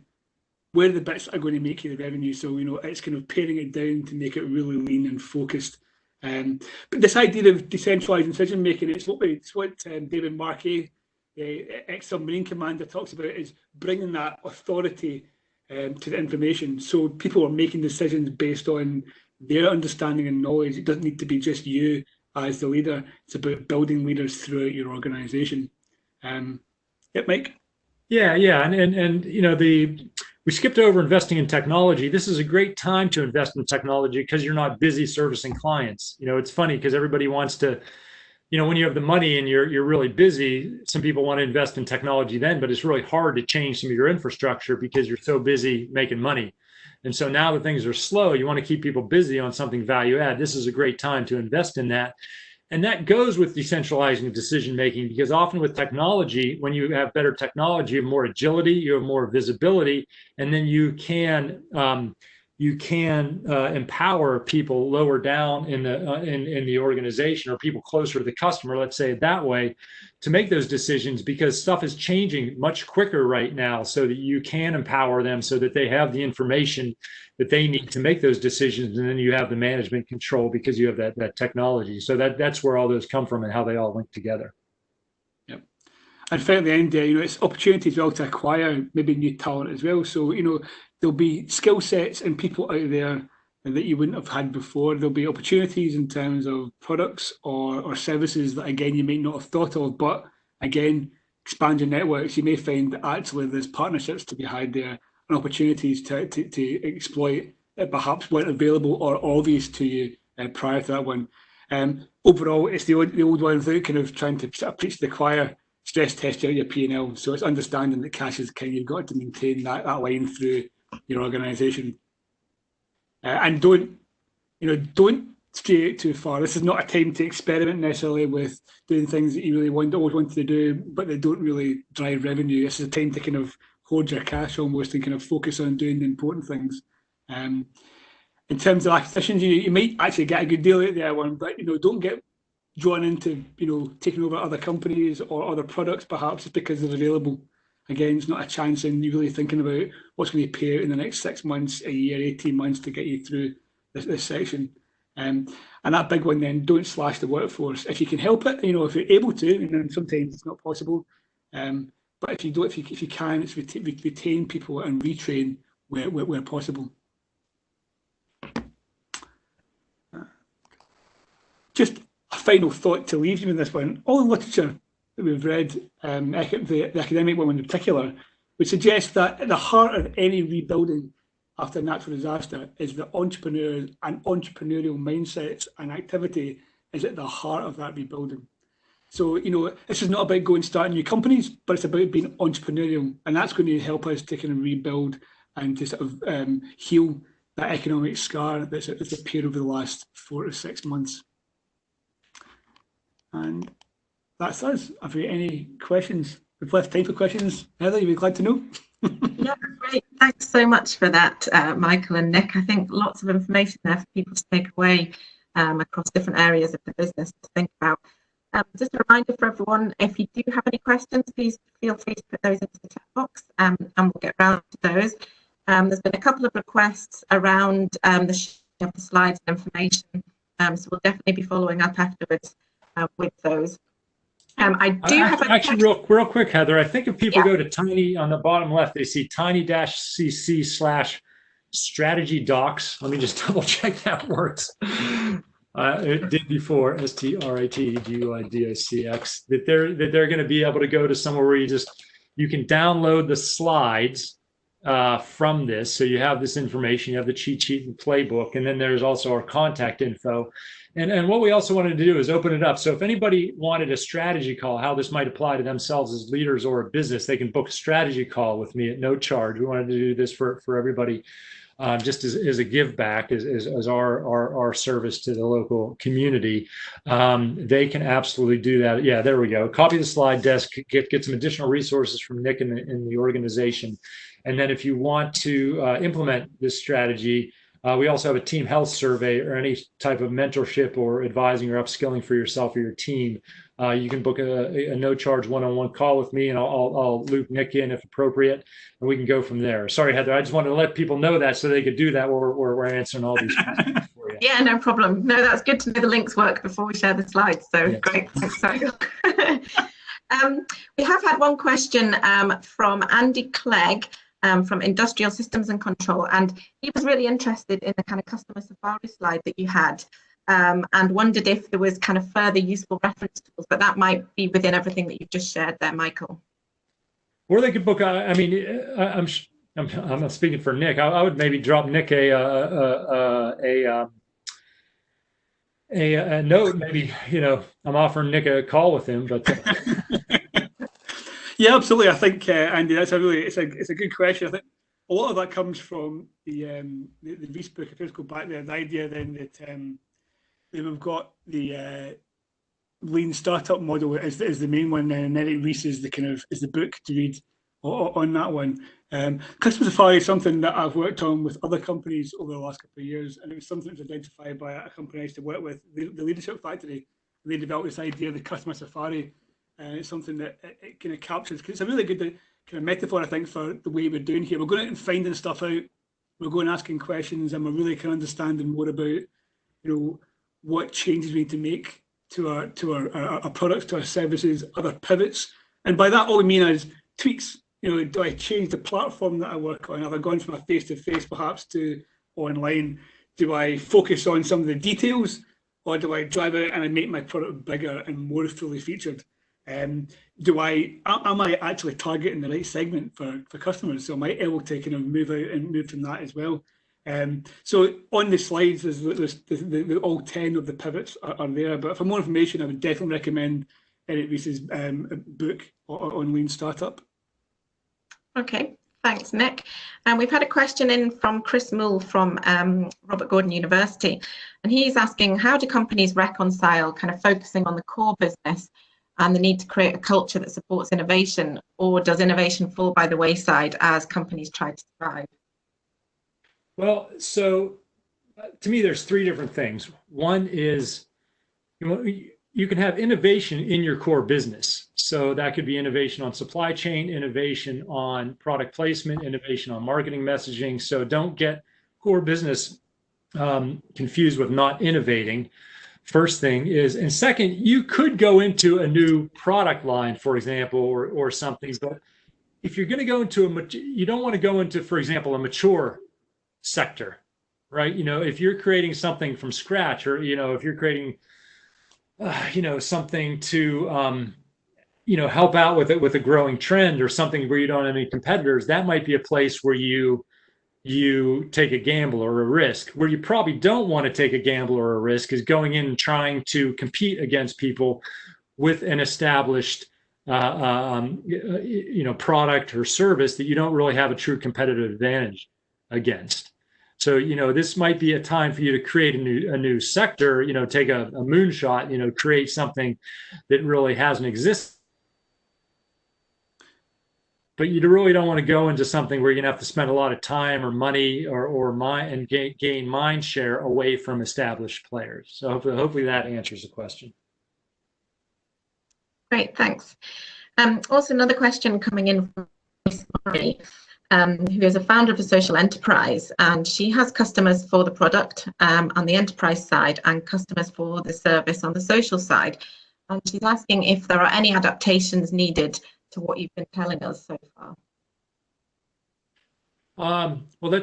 where are the bits that are going to make you the revenue. So, it's kind of paring it down to make it really lean and focused. But this idea of decentralized decision making, it's what David Markey, ex-submarine commander, talks about, is bringing that authority to the information. So people are making decisions based on their understanding and knowledge. It doesn't need to be just you as the leader. It's about building leaders throughout your organization. Yep, Mike? Yeah, and we skipped over investing in technology. This is a great time to invest in technology because you're not busy servicing clients. It's funny because everybody wants to, when you have the money and you're really busy, some people want to invest in technology then, but it's really hard to change some of your infrastructure because you're so busy making money. And so now that things are slow, you want to keep people busy on something value add. This is a great time to invest in that. And that goes with decentralizing decision making, because often with technology, when you have better technology, you have more agility, you have more visibility, and then you can empower people lower down in the organization, or people closer to the customer, let's say it that way, to make those decisions, because stuff is changing much quicker right now, so that you can empower them so that they have the information that they need to make those decisions, and then you have the management control because you have that technology. So that's where all those come from and how they all link together. Yep. And finally, at the end, it's opportunities as well to acquire maybe new talent as well. So, there'll be skill sets and people out there that you wouldn't have had before. There'll be opportunities in terms of products or services that, again, you may not have thought of, but again, expand your networks. You may find that actually there's partnerships to be had there and opportunities to exploit that perhaps weren't available or obvious to you prior to that one. Overall, it's the old one without kind of trying to sort of preach to the choir. Stress test out your P&L. So it's understanding that cash is king. You've got to maintain that line through your organisation, and don't stray out too far. This is not a time to experiment necessarily with doing things that you really always wanted to do, but they don't really drive revenue. This is a time to kind of hoard your cash almost and kind of focus on doing the important things. In terms of acquisitions, you might actually get a good deal out there, but don't get drawn into taking over other companies or other products perhaps just because they're available. Again, it's not a chance in you really thinking about what's going to pay out in the next 6 months, a year, 18 months to get you through this section. And that big one then, don't slash the workforce. If you can help it, if you're able to, and sometimes it's not possible. But if you can, it's retain people and retrain where possible. Just a final thought to leave you with this one. All the literature that we've read, the academic one in particular, would suggest that at the heart of any rebuilding after a natural disaster is the entrepreneurs and entrepreneurial mindsets and activity is at the heart of that rebuilding. So, this is not about going starting new companies, but it's about being entrepreneurial. And that's going to help us to kind of rebuild and to sort of heal that economic scar that's appeared over the last 4 to 6 months. And that's us. Have you any questions? We've left time for questions. Heather, you'd be glad to know. Yeah, great. Thanks so much for that, Michael and Nick. I think lots of information there for people to take away across different areas of the business to think about. Just a reminder for everyone, if you do have any questions, please feel free to put those into the chat box and we'll get round to those. There's been a couple of requests around the sharing of the slides and information, so we'll definitely be following up afterwards with those. I do have actually real quick, Heather. I think if people go to Tiny on the bottom left, they see tiny-cc/strategy docs. Let me just double check that works. It did before, STRATEGUIDICX. That they're going to be able to go to somewhere where you can download the slides from this. So you have this information, you have the cheat sheet and playbook, and then there's also our contact info. And what we also wanted to do is open it up. So if anybody wanted a strategy call, how this might apply to themselves as leaders or a business, they can book a strategy call with me at no charge. We wanted to do this for everybody, just as a give back, as our service to the local community. They can absolutely do that. Yeah, there we go. Copy the slide desk, get some additional resources from Nick in the organization. And then if you want to implement this strategy, We also have a team health survey or any type of mentorship or advising or upskilling for yourself or your team. You can book a no-charge one-on-one call with me, and I'll loop Nick in if appropriate, and we can go from there. Sorry, Heather, I just wanted to let people know that so they could do that. We're answering all these questions for you. Yeah, no problem. No, that's good to know the links work before we share the slides. So Yes. Great, thanks, Michael. We have had one question from Andy Clegg from Industrial Systems and Control, and he was really interested in the kind of customer safari slide that you had, and wondered if there was kind of further useful reference tools, but that might be within everything that you've just shared there, Michael. Or they could book. I mean, I'm not speaking for Nick. I would maybe drop Nick a note. Maybe, you know, I'm offering Nick a call with him, but. Yeah, absolutely. I think Andy, it's a good question. I think a lot of that comes from the Reese book. If I just go back there, the idea then that we've got the lean startup model is the main one, and then Reese is the book to read on that one. Customer Safari is something that I've worked on with other companies over the last couple of years, and it was something that was identified by a company I used to work with, the Leadership Factory. They developed this idea of the Customer Safari. And it's something that it kind of captures, because it's a really good kind of metaphor, I think, for the way we're doing here. We're going out and finding stuff out, we're going asking questions, and we're really kind of understanding more about, you know, what changes we need to make to our products, to our services, other pivots. And by that, all we mean is tweaks. You know, do I change the platform that I work on? Have I gone from a face-to-face perhaps to online? Do I focus on some of the details, or do I drive out and I make my product bigger and more fully featured? Am I actually targeting the right segment for customers? So am I able to kind of move out and move from that as well? So on the slides, there's all 10 of the pivots are there. But for more information, I would definitely recommend Eric Reese's book on Lean Startup. Okay, thanks, Nick. And we've had a question in from Chris Moole from Robert Gordon University, and he's asking, how do companies reconcile kind of focusing on the core business and the need to create a culture that supports innovation, or does innovation fall by the wayside as companies try to thrive? Well, so to me, there's three different things. One is, you can have innovation in your core business. So that could be innovation on supply chain, innovation on product placement, innovation on marketing messaging. So don't get core business confused with not innovating. First thing is, and second, you could go into a new product line, for example, or something. But if you're going to go into you don't want to go into, for example, a mature sector, right? You know, if you're creating something from scratch, or, you know, if you're creating, something to, help out with it with a growing trend or something where you don't have any competitors, that might be a place where you take a gamble or a risk. Where you probably don't want to take a gamble or a risk is going in and trying to compete against people with an established product or service that you don't really have a true competitive advantage against. So, this might be a time for you to create a new sector, take a moonshot, create something that really hasn't existed. But you really don't want to go into something where you're going to have to spend a lot of time or money and gain mind share away from established players. So hopefully that answers the question. Great, thanks. Also, another question coming in from Mary, who is a founder of a social enterprise, and she has customers for the product on the enterprise side and customers for the service on the social side. And she's asking if there are any adaptations needed to what you've been telling us so far. Well,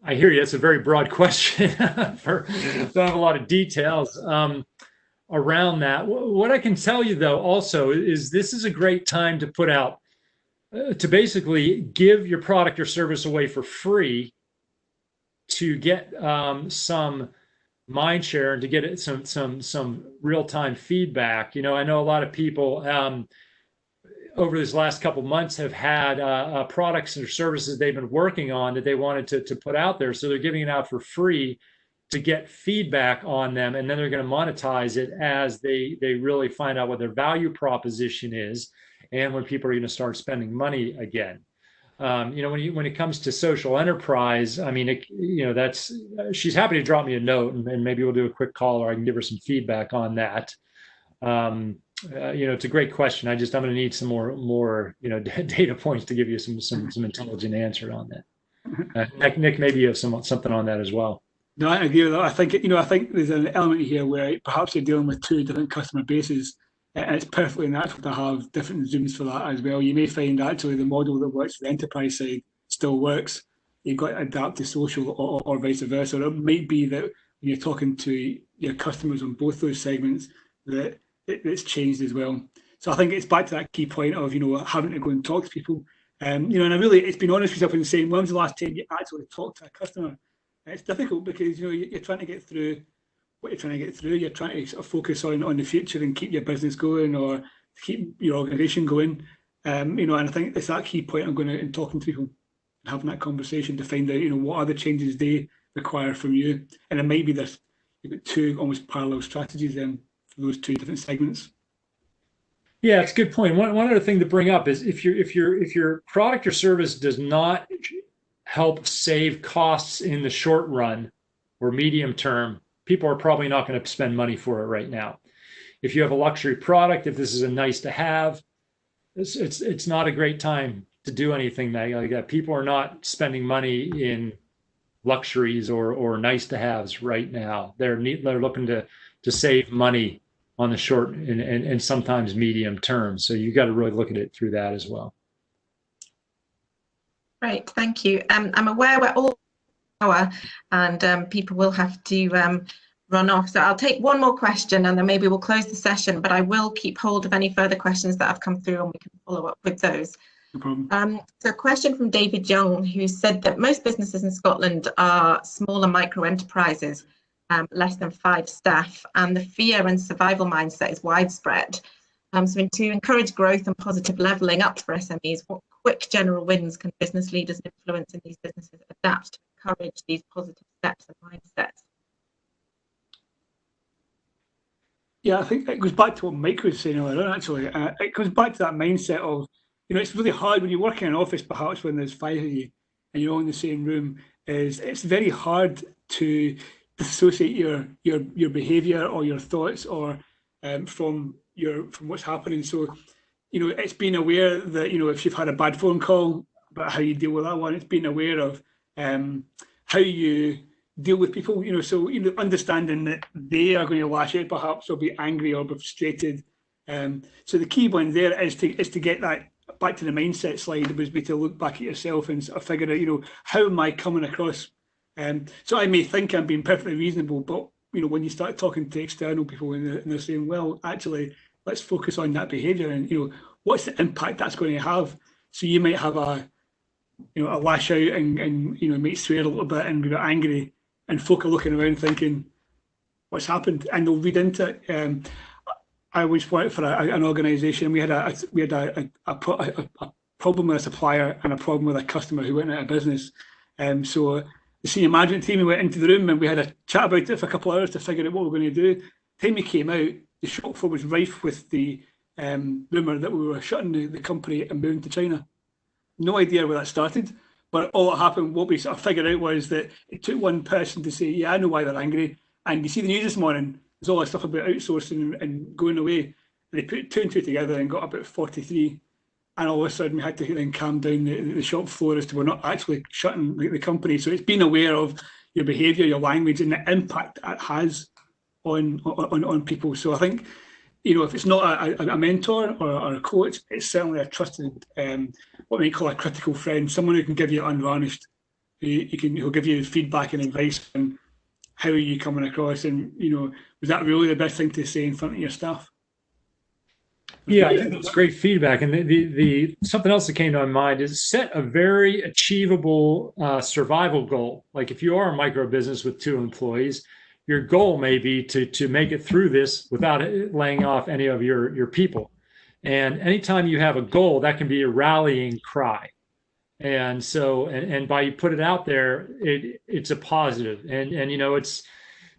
I hear you. It's a very broad question. Don't have a lot of details around that. What I can tell you, though, also is this is a great time to put out, to basically give your product or service away for free to get some mind share and to get some real-time feedback. I know a lot of people over this last couple months have had products or services they've been working on that they wanted to put out there. So they're giving it out for free to get feedback on them, and then they're going to monetize it as they really find out what their value proposition is and when people are going to start spending money again. when it comes to social enterprise, I mean, she's happy to drop me a note, and maybe we'll do a quick call, or I can give her some feedback on that. It's a great question. I'm going to need some more data points to give you some intelligent answer on that. Nick, maybe you have something on that as well. No, I agree with that. I think there's an element here where perhaps you're dealing with two different customer bases, and it's perfectly natural to have different Zooms for that as well. You may find actually the model that works for the enterprise side still works. You've got to adapt to social or vice versa. Or it might be that when you're talking to your customers on both those segments, that it's changed as well. So I think it's back to that key point of having to go and talk to people. And it's been honest with yourself and saying, when's the last time you actually talked to a customer? It's difficult because you're trying to get through what you're trying to get through. You're trying to sort of focus on the future and keep your business going, or keep your organisation going. And I think it's that key point of going out and talking to people and having that conversation to find out what are the changes they require from you. And it might be you've got two almost parallel strategies then for those two different segments. Yeah, it's a good point. One other thing to bring up is if your product or service does not help save costs in the short run or medium term, people are probably not going to spend money for it right now. If you have a luxury product, if this is a nice to have, it's not a great time to do anything like that. People are not spending money in luxuries or nice to haves right now. They're looking to save money on the short and sometimes medium term. So you got to really look at it through that as well. Great, thank you. I'm aware we're all hour and people will have to run off. So I'll take one more question and then maybe we'll close the session, but I will keep hold of any further questions that have come through and we can follow up with those. No problem. So a question from David Young, who said that most businesses in Scotland are smaller micro enterprises, less than 5 staff, and the fear and survival mindset is widespread. So to encourage growth and positive levelling up for SMEs, what quick general wins can business leaders and influence in these businesses adapt to encourage these positive steps and mindsets? Yeah, I think it goes back to what Mike was saying earlier on, actually. It goes back to that mindset of, it's really hard when you work in an office, perhaps when there's 5 of you and you're all in the same room, it's very hard to dissociate your behaviour or your thoughts or from what's happening. So, it's being aware that, if you've had a bad phone call, about how you deal with that one. It's being aware of how you deal with people, so understanding that they are going to lash out perhaps, or be angry or be frustrated. So the key one there is to get that back to the mindset slide, was be to look back at yourself and sort of figure out, how am I coming across? So I may think I'm being perfectly reasonable, but when you start talking to external people and they're saying, well, actually, let's focus on that behaviour and what's the impact that's going to have. So you might have a lash out and might swear a little bit and be a bit angry, and folk are looking around thinking, what's happened? And they'll read into it. I always worked for an organisation. We had a problem with a supplier and a problem with a customer who went out of business. So the senior management team, we went into the room and we had a chat about it for a couple of hours to figure out what we were going to do. The time we came out, the shop floor was rife with the rumour that we were shutting the company and moving to China. No idea where that started, but all that happened, what we sort of figured out was that it took one person to say, yeah, I know why they're angry. And you see the news this morning, there's all that stuff about outsourcing and going away. And they put 2 and 2 together and got about 43. And all of a sudden we had to then calm down the shop floor as to we're not actually shutting the company. So it's being aware of your behaviour, your language, and the impact it has on people. So I think, if it's not a mentor or a coach, it's certainly a trusted, what we call a critical friend, someone who can give you unvarnished, who'll give you feedback and advice on how are you coming across, and was that really the best thing to say in front of your staff? Yeah, I think that's great feedback. And the something else that came to my mind is set a very achievable survival goal. Like if you are a micro business with 2 employees, your goal may be to make it through this without laying off any of your people. And anytime you have a goal, that can be a rallying cry. And so, and by you put it out there, it's a positive. And it's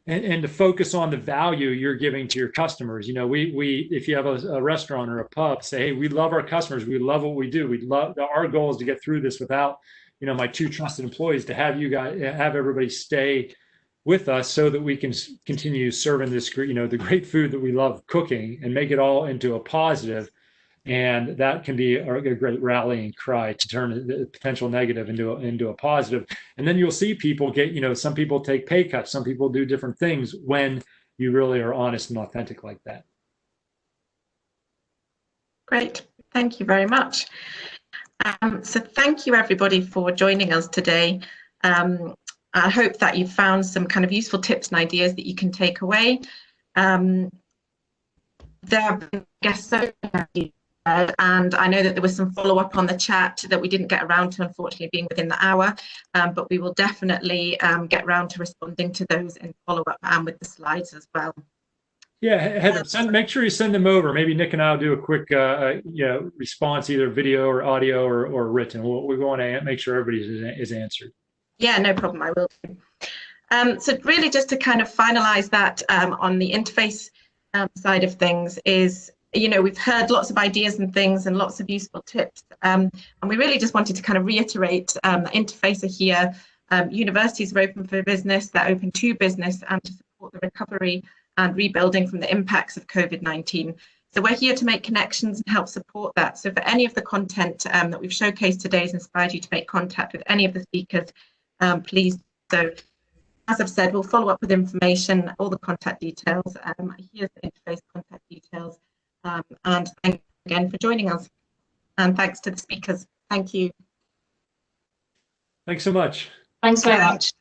and to focus on the value you're giving to your customers. You know, we if you have a restaurant or a pub, say, hey, we love our customers, we love what we do, we love, our goal is to get through this without, you know, my 2 trusted employees, to have you guys, have everybody stay with us so that we can continue serving this, you know, the great food that we love cooking, and make it all into a positive. And that can be a great rallying cry to turn the potential negative into a positive. And then you'll see people get, you know, some people take pay cuts, some people do different things when you really are honest and authentic like that. Great, thank you very much. So thank you everybody for joining us today. I hope that you found some kind of useful tips and ideas that you can take away. There have been guests so many, and I know that there was some follow-up on the chat that we didn't get around to, unfortunately, being within the hour, but we will definitely get around to responding to those in follow-up and with the slides as well. Yeah, Heather, make sure you send them over. Maybe Nick and I will do a quick you know, response, either video or audio or written. We want to make sure everybody is answered. Yeah, no problem, I will do. So really just to kind of finalize that on the interface side of things is, you know, we've heard lots of ideas and things and lots of useful tips. And we really just wanted to kind of reiterate interface are here. Universities are open for business, they're open to business and to support the recovery and rebuilding from the impacts of COVID-19. So we're here to make connections and help support that. So for any of the content that we've showcased today has inspired you to make contact with any of the speakers, please do. As I've said, we'll follow up with information, all the contact details. Here's the interface contact details. And thank you again for joining us. And thanks to the speakers. Thank you. Thanks so much. Thanks very much.